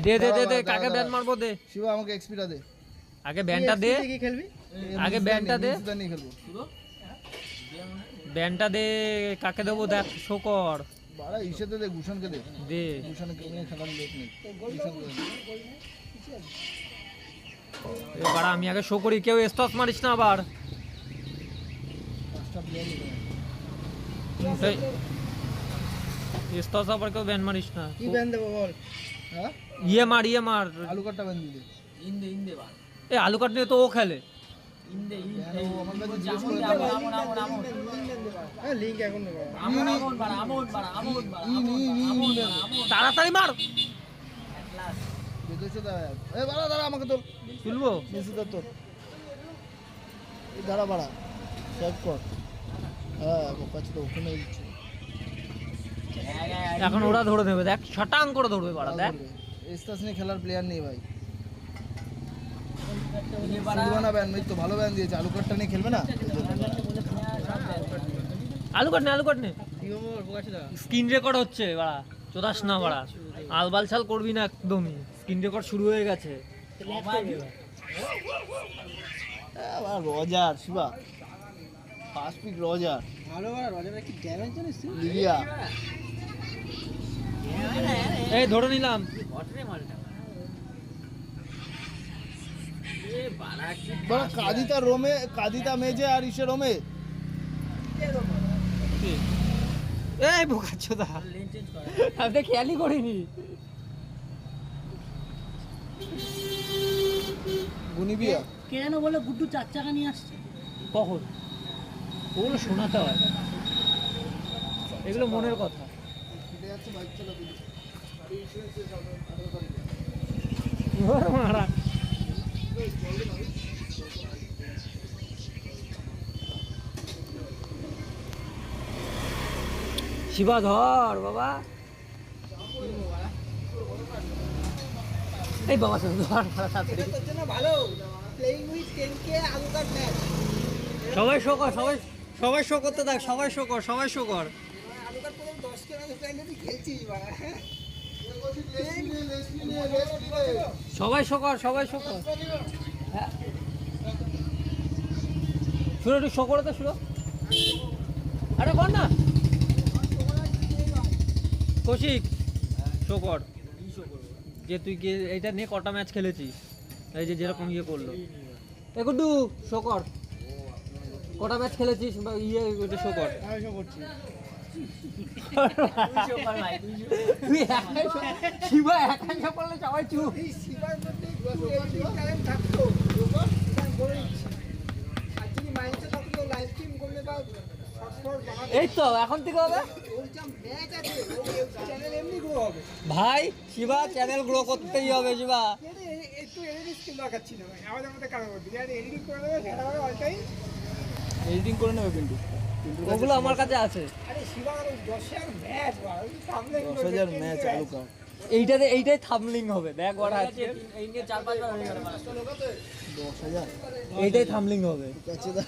দে দে দে দে কাকে ব্যান মারবো দে শিবা আমাকে এক্সপিটা দে আগে ব্যানটা দে কি খেলবি আগে ব্যানটা দে নিয়ে খেলবো ব্যানটা দে কাকে দেবো দেখ শো কর বাড়া ইসেতে দে গুশনকে দে দে গুশনকে নিয়ে খেলার লোক নেই এবার আমি আগে শো করি কেউ স্টস মারিস না আবার পাঁচটা প্লেয়ার স্টস আবার কেউ ব্যান মারিস না কি ব্যান দেবো বল হ্যাঁ ইয়ে মার আলু কাটটা বান দিলে এ আলু কাট নিয়ে তো ও খেলে আমার কাছে জিজ্ঞেস করে হ্যাঁ লিংক এখন নেবো তাড়াতাড়ি মার দেখেছো দা এ বাড়া দাঁড়া আমাকে তোর তুলবো বেশি তোর এই দাঁড়া বাড়া সব কর হ্যাঁ কাছে তো ওখানে দিচ্ছি এখন ওরা ধরে নেবে দেখ ছটাং করে ধরবে বাড়া দেখ এস্তাস নিয়ে খেলার প্লেয়ার নেই ভাই সিলভানা ব্যান তো ভালো ব্যান দিয়েছে আলু কাটটা নিয়ে খেলবে না আলু কাট নে স্ক্রিন রেকর্ড হচ্ছে বাড়া চোদাস না বাড়া আলবাল ছাল করবি না একদমই স্ক্রিন রেকর্ড শুরু হয়ে গেছে Roger Shiva first pick Roger ভালো ভালো রজারের কি ড্যামেজ জানিস তুই লিভিয়া এই ধরে নিলাম বড় কাদিতা মেজে আর ইসে রোমে এই বোকাচ্ছোদা আমি তো খেয়ালই করিনি গুনিবিয়া কে যেন বলে গুড্ডু 4 চাকা নিয়ে আসছে কখন ওগুলো শোনাতে হয় এগুলো মনের কথা মারা শিবা ধর বাবা এই বাবা ধর ভালো প্লেইং উইথ 10k আলু কাট ম্যাচ সবাই শো কর সবাই শো করতে থাক সবাই শো কর আলু কাট পুরো 10k ম্যাচ প্লেইং খেলছিস বাবা সবাই শো কর হ্যাঁ শুরু একটু শো করে তো শুরু আরে কর না কৌশিক শো কর যে তুই কি এইটা নিয়ে কটা ম্যাচ খেলেছিস এই যে যেরকম ইয়ে করলো একটু শো কর কটা ম্যাচ খেলেছিস বা ইয়ে ওইটা শো কর আমি শো করছি তুই একাই শিবা একাই শো করলে সবাই চুপ এই সিবার মধ্যে ট্যালেন্ট থাকতো এটা বলে দিচ্ছি আর যদি মাইন্ডসে থাকতো লাইভ স্ট্রিম করলে বা এই তো এখন থেকে হবে ওর যা ম্যাচ আছে চ্যানেল এমনি গ্রো হবে ভাই শিবা চ্যানেল গ্রো করতেই হবে শিবা একটু এডিটিং স্কিল দরকার ছিল ভাই আমাদের মধ্যে কারণ বলতে যারা এডিটিং করে দেবে সেটা হবে অলটাই এডিটিং করে নেবে কিন্তু ওগুলো আমার কাছে আছে আরে শিবা 10,000 ম্যাচ ভাই সামনে 10,000 ম্যাচ আলু কাট এইটাই থামলিং হবে দেখ বড় আছে এই নিয়ে 4-5 বার হয়ে গেল 10,000 এইটাই থামলিং হবে কাছে দা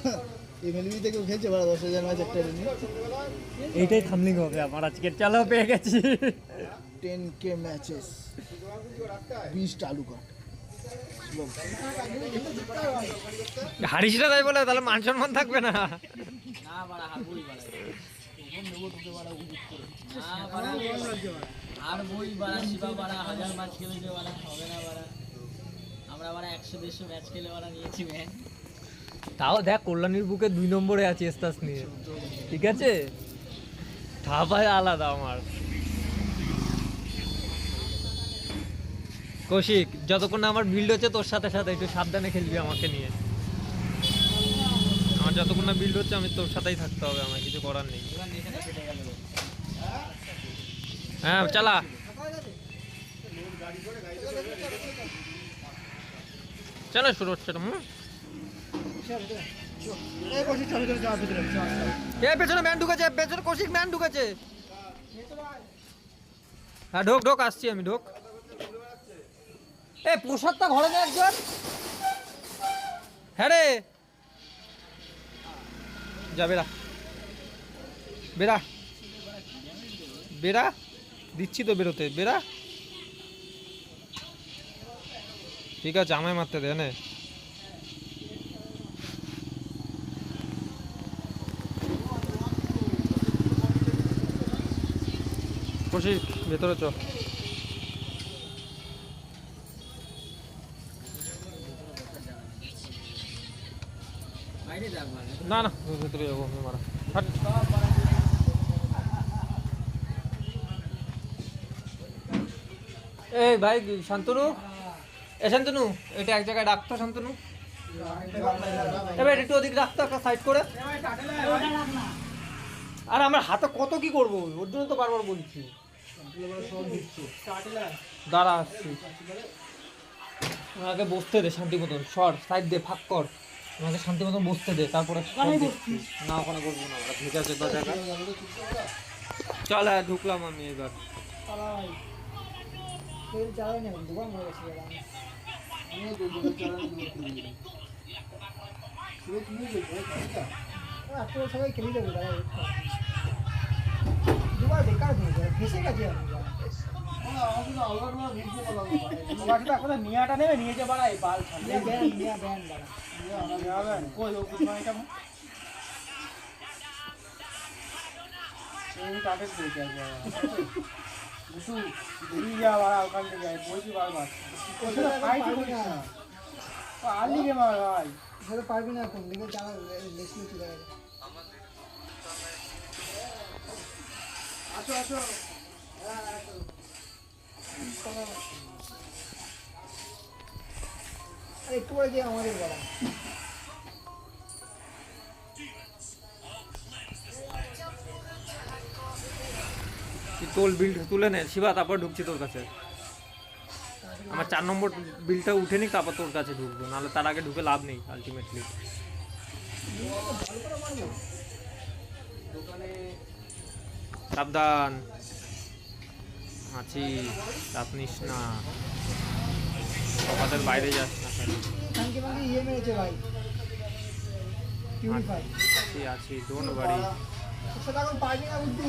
এমএলবি থেকে খেলছে বড় 10,000 ম্যাচ একটা নিয়ে এইটাই থামলিং হবে আমার আজকে চলো পেয়ে গেছি 10k ম্যাচেস 20 আলু কাট হারিস না তাই বলে তাহলে মান সম্মান থাকবে না আর বই বাড়া শিবা বাড়া 1000 ম্যাচ খেলেছে বাড়া হবে না বাড়া আমরা বাড়া 100-150 ম্যাচ খেলে বাড়া নিয়েছি ম্যাচ তাও দেখ কল্যাণীর বুকে 2 নম্বরে আছে এস্তাস নিয়ে ঠিক আছে ঠাপায় আলাদা আমার কৌশিক যতক্ষণ না আমার বিল্ড হচ্ছে তোর সাথে একটু সাবধানে খেলবি আমাকে নিয়ে আমার যতক্ষণ না বিল্ড হচ্ছে আমি তোর সাথেই থাকতে হবে আমার কিছু করার নেই হ্যাঁ চালা চলো শুরু হচ্ছে পেছনে ম্যান ঢুকেছে পেছনে কৌশিক ম্যান ঢুকেছে হ্যাঁ ঢোক আসছি আমি ঢোক এ প্রসাদটা ঘরে নেই একজন হ্যাঁ রে যা বেরা দিচ্ছি তো বেরোতে বেরা ঠিক আছে আমায় মারতে দে নে। খুশি ভেতরে চ। বাইরে যাক মানে না না ভেতরে যাবো আমি মারা। হাট। এই ভাই শান্তনু, এ শান্তনু এটা এক জায়গায় রাখতো শান্তনু, এবার একটু ওদিক রাখতো একটা সাইড করে। আর আমার হাতে কত কি করবো, ওর জন্য তো বারবার বলছি। দাঁড়া আসছি, আমাকে বসতে দে শান্তি মতন, সর সাইড দে, ফাঁক কর, আমাকে শান্তি মতন বসতে দে, তারপরে সব দেখছি। না ওখানে বসবো না, ওরা ঠিক আছে জায়গা। চল ঢুকলাম আমি এবার। তেল চালাই না দুবার মরে গেছে এবার। আমিও তো দুটো চালান শুরু তুমি আজকে সবাই খেলে যাবে দাদা, দুবার বেকার হয়ে যাবে, ফেসে গেছে আমি নিয়াটা নেবে নিয়ে যে বাড়াই বাল ব্যান দাদা। কই ও কুমাইটা এই কাটের দিয়ে যাবে বুঝু দেরি যা বাড়া ওখান থেকে যায় বইছি বারবার ওটা ফাইট করিস না আলি কে মার ভাই ধরে পারবি না কোন দিকে যাওয়া লেসলি চলে গেছে। আসো আসো আরে একটু পরে গিয়ে আমাদের বলা তোল বিল তুলে নে শিবা, তারপর ঢুকছি তোর কাছে। আমার 4 নম্বর বিলটা উঠে নি, তারপর তোর কাছে ঢুকবো, নাহলে তার আগে ঢুকে লাভ নেই আলটিমেটলি। সাবধান আছি, চাপ নিস না, আমাদের বাইরে যাস না কেন। খানকে মানে ইয়ে মেরেছে ভাই, পিউরিফাই। আছি আছি, ডোন্ট ওয়ারি। সেটা এখন পারবি না বুদ্ধু।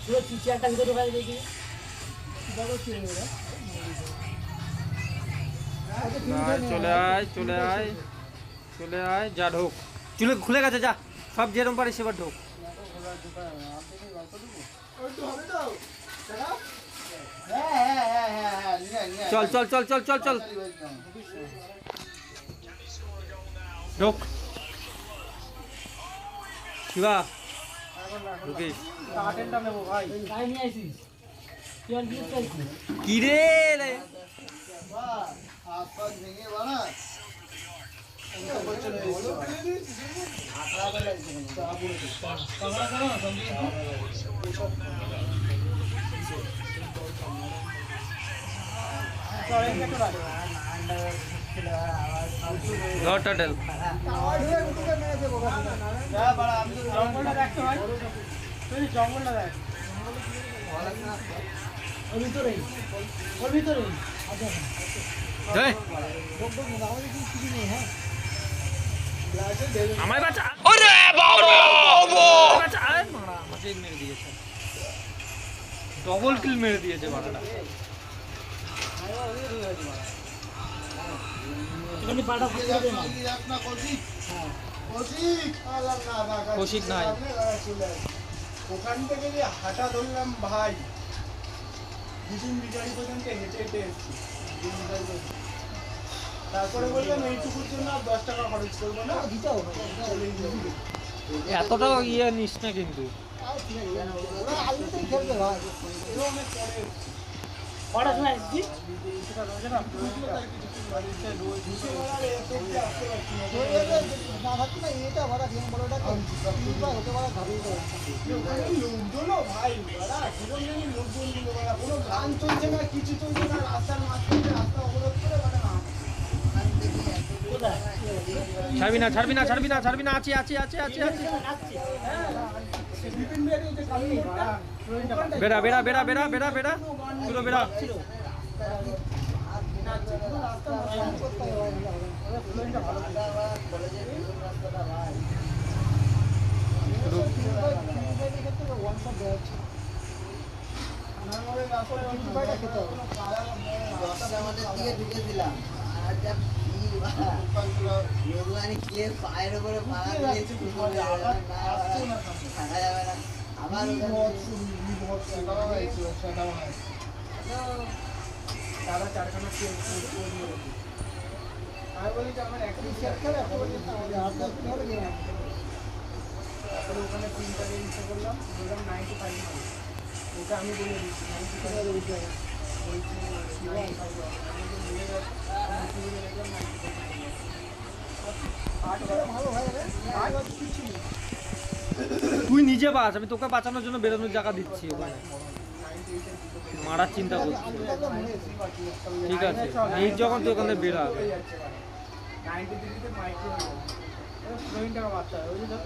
পুরো চিচিয়ারটা ভিতরে ঢোকাই দেখি বড় ছিল ওরা। চলে আয় চলে আয় চলে আয়, যা ঢোক, চুলে খুলে গেছে, যা সব যেরকম পারিস সেবার ঢোক। চল চল চল চল চল চল ঢোক শিবা, ঢুকিস। কাটেনটা নেবো ভাই কি রে রে? হাত পা ভেঙে বানা ধর টাটেল। জঙ্গলটা দেখতে হয় তুই জঙ্গলটা দেখ ওর ভিতরেই জয় আমায় বাঁচা, ওরে বাবা বাঁচা, আরে মারা আমাকে মেরে দিয়েছে, ডবল কিল মেরে দিয়েছে বাড়াটা। কৌশিক নাই, ওখান থেকে যে হাঁটা ধরলাম ভাই দুদিন বিচারি পর্যন্ত হেঁটে হেঁটে এসছি তারপরে বললাম এইটুকুর জন্য আর 10 টাকা খরচ করবো না এতটা ইয়ে নিস না কিন্তু। পড়াশোনা এসছি লোকজনও ভাই লোকজনগুলো কোনো গান চলছে না, কিছু চলছে না, রাস্তার মাঝখানে রাস্তা অবরোধ করে ছাড়বি না ছাড়বি না ছাড়বি না ছাড়বি না, আছি আছি আছি আছি আছি। বেড়া বেড়া বেড়া বেড়া বেড়া বেড়া পুরো বেড়া। ওর 55টা খেতে হবে। দশটার মধ্যে দিয়ে ঢুকেছিলাম আর যা ভিড় বাবা রোগমানি কে পায়ের উপরে পাড়া দিয়েছে থাকা যাবে না আবার দাদা চারখানা আমি বলি যে আমার একটা সেট খেলে একটা বলে আপনার কি হবে না? তারপরে ওখানে প্রিন্টার ইনস্টল করলাম বললাম 95 ওটা আমি বলে দিচ্ছি 95 বলছি ভালো হয় রে। আর কিছু নেই। তুই নিজে বাঁচ, আমি তোকে বাঁচানোর জন্য বেরোনোর জায়গা দিচ্ছি ওখানে। মারার চিন্তা করছি, আলুটা মনে আছে। ঠিক আছে? এই যখন তুই ওখান থেকে বেরো আগে। 90 ডিগ্রিতে মাইক্রো স্লোইং টাকা বাচ্চা বুঝলি তো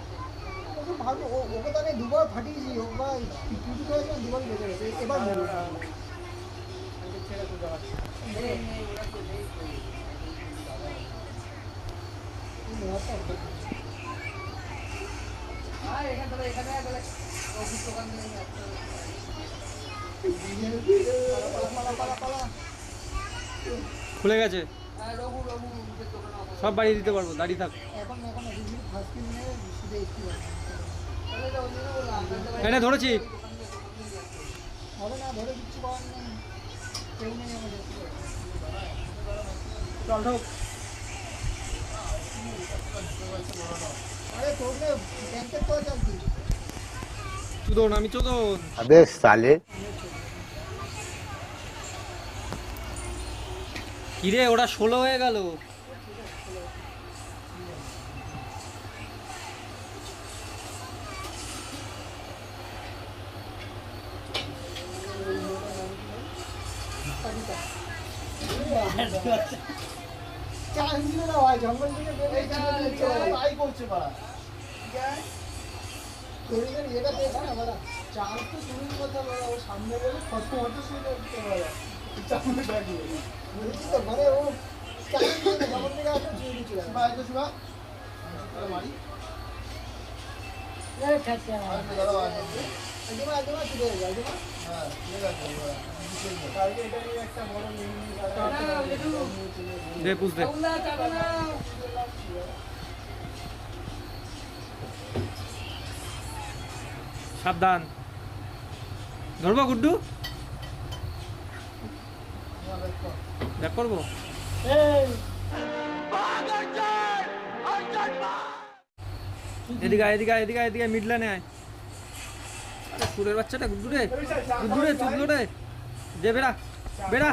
ওকে ভালো ওকে তো আমি দুবার ফাটিয়েছি ওবার পিটুটি করেছিলাম দুবার বেঁচে গেছে এবার মরবে ছেড়ে তো যাওয়া খুলে গেছে, সব বাড়িয়ে দিতে পারবো, দাঁড়িয়ে থাক। এখন রিভিউ ফার্স্ট কিনে সিধে একটু এনে ধরেছি, হবে না ধরে কিচ্ছু পাওয়ার নেই কেউ নেই আমাদের চল ঢোক। আরে তোকে ব্যাংকের করে চলতি চুদন, আমি চোদন। अबे साले কিরে ওরা 16 হয়ে গেল। চান্স দিলে না ভাই জঙ্গল থেকে বেরিয়ে তাই করছে পাড়া তরিদের এটা পেয়েছে না বাড়া চাল তো শুরুর কথা বলা ও সামনে গেলে কত মতো শুরু করতে পারে চামড়ে ডাকবে বলছি তো মানে ও চান্স দিলে না জঙ্গল থেকে আসলে চুরি দিচ্ছে ভাই তো শিবা মারি এই খাচ্ছে আর দাদা ভাই আজমা আজমা চুরি হয়ে যায় আজমা হ্যাঁ ঠিক আছে কালকে এটা নিয়ে একটা বড় মিটিং দে পুষ দে। সাবধান, ধরবো গুড্ডু, দেখ করবো। এদিকে আয়, এদিকে আয়, এদিকে আয়, এদিকে মিড লাইনে আয়। আরে সুরের বাচ্চাটা গুড্ডু রে, গুড্ডু রে, চুদলো রে, দে বেড়া বেড়া।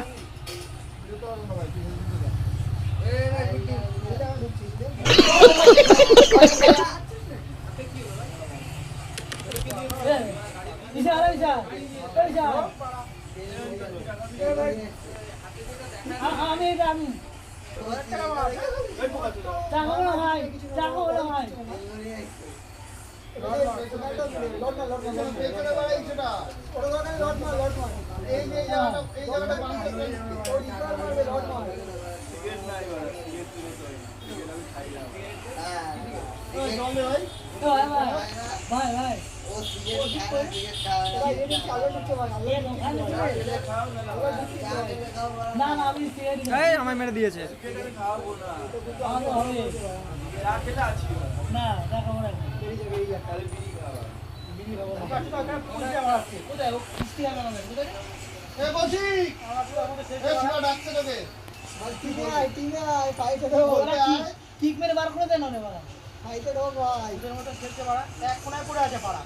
পেছনে বাড়াই সেটা এই যে জায়গাটা বাঁধতে চলে ভাই ও সিগারেট খায় সিগারেট খাওয়া এই আমায় মেরে দিয়েছে। এ বসি এ শিবা ডাকছে তোকে টিমে আয় ফাইটে ঢোক কিক মেরে বার করে দেন না বাবা ফাইটে ঢোক ভাই ওদের মতো খেলতে পারা এক কোনায় পড়ে আছে পাড়া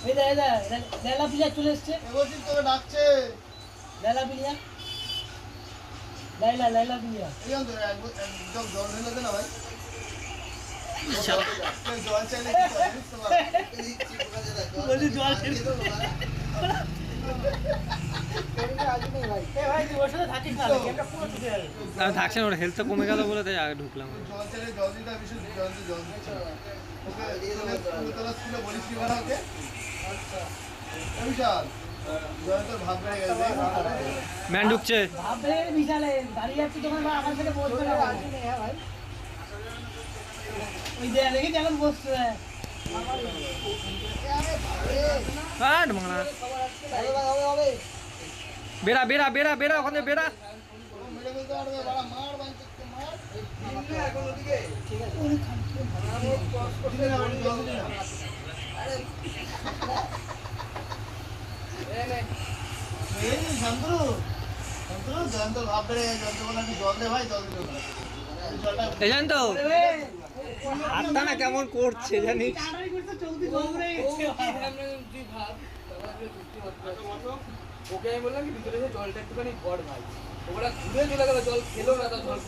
এই দা লেলা পিলা চলে এসছে এ বসি তোকে ডাকছে লেলা পিলা লাইলা পিলা এই অন্তরে একদম জল ঢেলে দে না ভাই জল চাইলে কি করে বুঝতে পারো বলি জল ছেড়ে তরিদের আজ নেই ভাই এ ভাই তুই ওর সাথে থাকিস না গেমটা পুরো ছুটে যাবে আমি থাকছে না, ওর হেলথ কমে গেল বলে তাই আগে ঢুকলাম। জল চাইলে জল দিতে হবে বিশুদ্ধ জল দিচ্ছে ওকে তোরা স্কুলে বলিস কি বানা ওকে আচ্ছা বিশাল জল তোর ভাব বেড়ে গেছে ম্যান ঢুকছে। ভাবে বিশালে দাঁড়িয়ে যাচ্ছি তোমার মা আমার সাথে বসবে না আজ নেই হ্যাঁ ভাই ওই দেখি এখন বসছে হাট বাংলা বেড়া বেড়া বেড়া বেড়া ওখানে বেড়া মেরে ফেলতে পারবে বাড়া মার বাঞ্চকে মার এই শান্তনু শান্তনু জয়ন্ত ভাব বেড়ে জয়ন্ত বলে আমি জল দে ভাই জল দিতে হবে। এই জলটা এই জানেন তো হাতটা না কেমন করছে জানিস ওকে আমি বললাম কি ভিতরে যে জলটা একটুখানি ভর ভাই ওরা ঘুরে চলে গেল জল খেলো না তার জল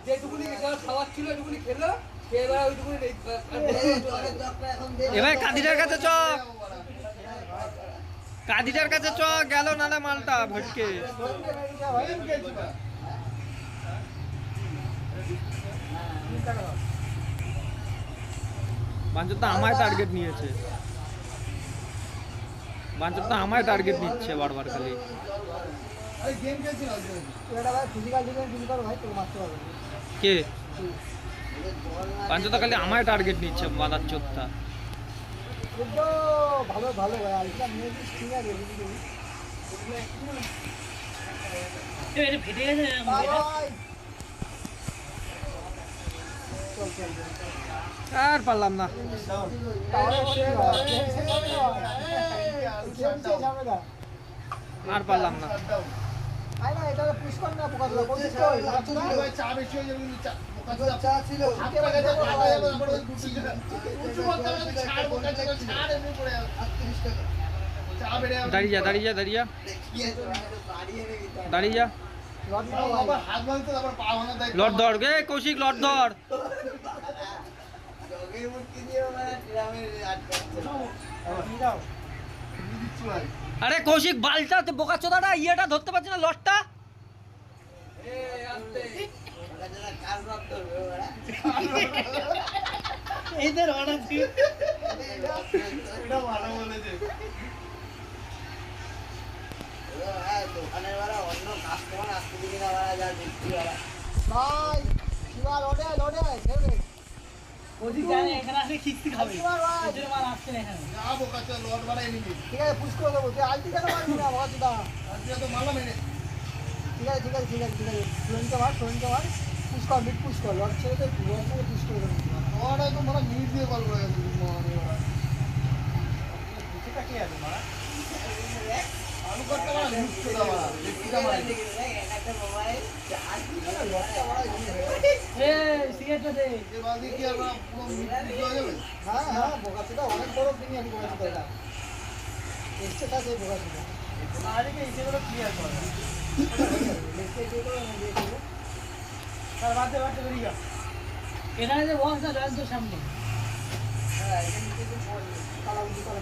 যেটুকুনি জল খাওয়ার ছিল ওইটুকুনি খেলো খেয়ে এবার ওইটুকুনি এবার কাদিটার কাছে চ কাদিটার কাছে চ গেল নালে মালটা ভটকে বাঞ্চর তো আমায় টার্গেট নিয়েছে বাঞ্চর তো আমায় টার্গেট নিচ্ছে বারবার খালি আরে গেম খেলছি না এটা ভাই ফিজিক্যাল ডিফেন্স দিন করো ভাই তো মারতে পারবে কে বাঞ্চর তো খালি আমায় টার্গেট নিচ্ছে মাদার চোদ্দা কিন্তু ভালো ভালো ভাই আলটা মিউজিক ঠিক আছে এটা ফেটে গেছে ভাই আর পারলাম না আর পারলাম না আই না এটা পুশ কর না পোকা দাও কোন ভাই চা বেশি হয়ে যাবে চা চা ছিল হাতে লাগাতে আটা যাবে তারপর ওই গুটি উঁচু বলতে হবে ছাড় বোকা ছাড় এমনি পড়ে যাবে 38 টাকা চা বেড়ে যাবে দাঁড়িয়ে যা দাঁড়িয়ে যা দাঁড়িয়ে যা দাঁড়িয়ে যা আবার হাত ভাঙতে আবার পা ভাঙা দায়িত্ব লট ধর গে কৌশিক লট ধর জগের মুক্তি দিয়ে মানে গ্রামের দিচ্ছি ভাই আরে কৌশিক বালটা বোকা চোদাটা ইয়েটা ধরতে পারছি না লটটা কার রব ধরবে ওরা এইদের অর্ডার দিয়ে এটা ভালো বলেছে দোকানের বেলা অন্য কাস্টমার আসতে দিকে না বেলা যা দেখছি বেলা ভাই শিবা লড়ে লড়ে খেলবে ওদিক জানে এখানে আসলে খিস্তি খাবে শিবা ভাই এদের মাল আসছে না এখানে যা বোকা চল লট বাড়া এনিমি ঠিক আছে পুশ করে দেবো তুই আলটি কেন মারবি না বাবা আজকে তো মারলাম এনে ঠিক আছে ঠিক আছে ঠিক আছে ঠিক আছে ফ্রেন্ডকে মার পুশ কর বিট পুশ কর লট ছেড়ে দে লট ছেড়ে পুশ করে দেবো লট একদম মানে মিনিট দিয়ে কল করে গেছে সেটা কি আছে মারা আলু করতে পারা মিস করে দাও দেখতে মারা একটা মোবাইল এ সিগারেটটা দে যে বালদি কি আর পুরো মিনিট দিয়ে হয়ে যাবে হ্যাঁ হ্যাঁ বোকাচোদা অনেক বড় তিনি আমি বোকাচোদা এটা এসছে কাছে বোকাচোদা আজকে এইগুলো ক্লিয়ার কর দেখতে দিয়ে করে আমি দিয়ে দেবো আর বাদে বাদে বেরিয়ে যা এখানে যে বক্স না রয়েছে সামনে কালা উঠি কালা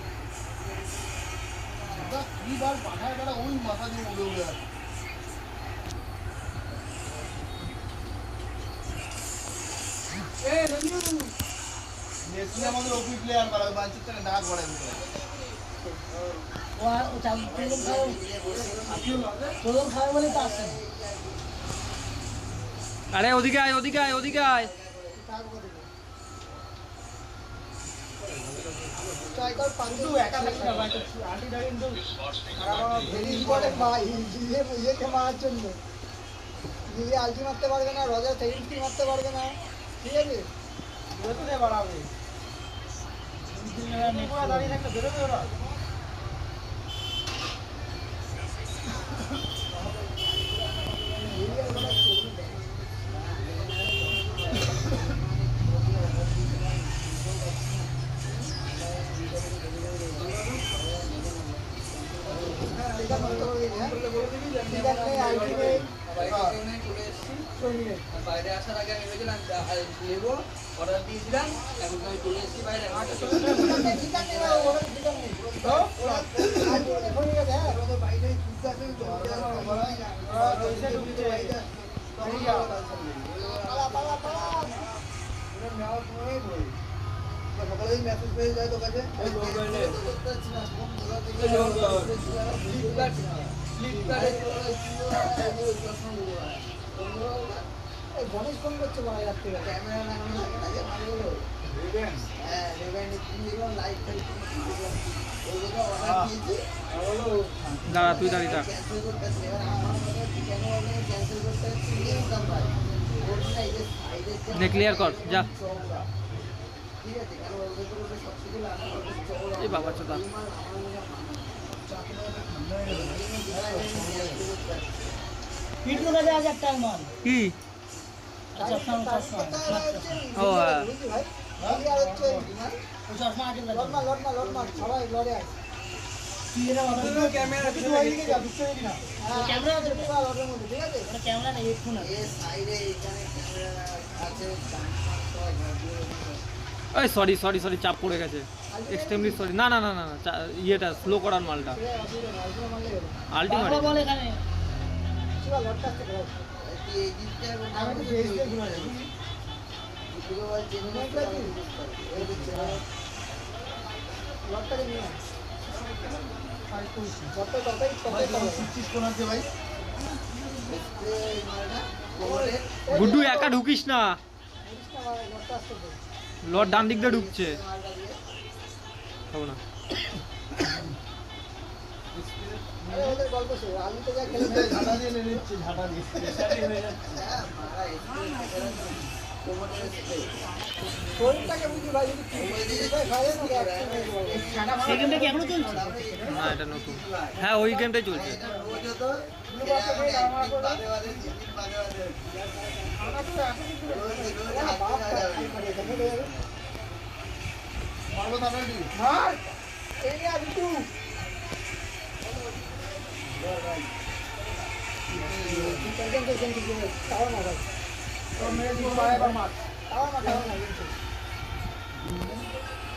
দা কি বার পাঠায় বেলা ওই মাথা দিয়ে উড়ে উড়ে আসে মেসি আমাদের ওপি প্লেয়ার বাড়া মানচিত্রে ডাক বাড়ায় ও চাল তোলন খাবে বলে তো আসছে আরে ওদিকে আয় ওদিকে আয় ওদিকে আয় ট্রাই কর পাঁচু একা থাকতে হবে আন্টিটা কিন্তু ভেরি ইম্পর্টেন্ট ভাই ইয়েকে মারার জন্য দিয়ে আলটি মারতে পারবে না রজার সেকেন্ড মারতে পারবে না ঠিক আছে বেরোতে বাড়াবে নেটওয়ার্ক দাঁড়িয়ে থাকলে বেরোবে ওরা বাইরে আসার আগে আমি ভেবেছিলাম নেবো অর্ডার দিয়েছিলাম এখন আমি চলে এসেছি বাইরে সকালে মেসেজ পেয়ে যায় তোর কাছে গণেশ ফোন করছে বলা যাচ্ছে ক্যামেরা লাগানো থাকে না যে ভালো দেখলাম লাইভ ফেসবুক ওই জায়গায় অর্ডার দিয়েছি দাঁড়া তুই দাঁড়িয়ে থাক। ক্যান্সেল করতে আসছে। এবার আমার মনে হচ্ছে কেন ওখানে ক্যান্সেল করতে আসছে নিয়ে ভাই ওর না এই যে সাইডের নে ক্লিয়ার কর যা। চওড়া ঠিক আছে কেন ওর ভেতরে সব থেকে লাগা চওড়া এই বাবা চোদা। পিন্টু কাছে আজ একটা মাল কি চশমা ও হ্যাঁ। বুঝলি ভাই আর হচ্ছে ও চশমা আছে লটমা সবাই লড়ে আছে তুই এটা ক্যামেরা তুই ওইদিকে যা বুঝতে পারবি না ক্যামেরা আছে পুরো লটের মধ্যে ঠিক আছে ওটা ক্যামেরা না হেডফোন আছে এর সাইডে এখানে ক্যামেরা আছে গান সব ওই সরি সরি সরি চাপ পড়ে গেছে এক্সট্রিমলি সরি না না না না ইয়েটা স্লো করার মালটা আলটিমেট বাবা বলে এখানে পুরো লটটা থেকে এই দিকটা আমি তো ফেস দিয়ে ঘুরে যাই পুরো বল চেনে লটটাকে নিয়ে লটটা ততই ভাই তোমার শিখছিস কোন আছে ভাই? গুড্ডু একা ঢুকিস না, লটটা আসতে দে লট ডান দিক দিয়ে ঢুকছে। খাবো না আরে ওদের গল্প শুরু আমি তো যা খেলে ঝাঁটা দিয়ে নিয়ে নিচ্ছি, ঝাঁটা দিয়ে। শরীরটাকে বুঝি ভাই যদি খাইয়ে না সেকেন্ডে কি এখনো চলছে না, এটা নতুন। হ্যাঁ ওই গেমটাই চলছে। মারবো না নাকি? মার এই আর একটু তাও না ভাই তোর মেয়ে দিন পায়ে এবার মার। তাও না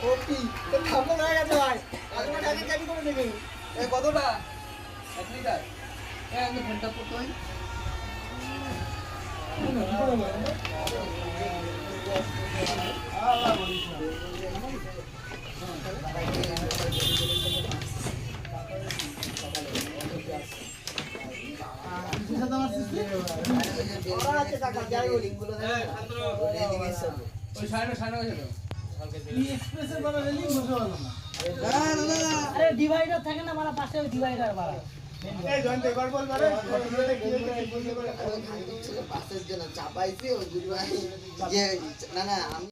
ও কি তোর খাবো হয়ে গেছে ভাই আগে আগে চাবি করে দেবে কতটা 1 লিটার আমি ঘন্টা পড়তো আল্লাহ বলিস না। কিসের সাথে আমার সিস্টেম? ওরা আছে টাকা যাই বলি কি এক্সপ্রেসের বাবা রেলিং বসে ভালো না। আরে ডিভাইডার থাকে না মারা পাশে ডিভাইডার মারা এই জয়েন্ট এবার বল মারে। পাশের জন্য চাপাইছি ও দুই ভাই যে না না আমি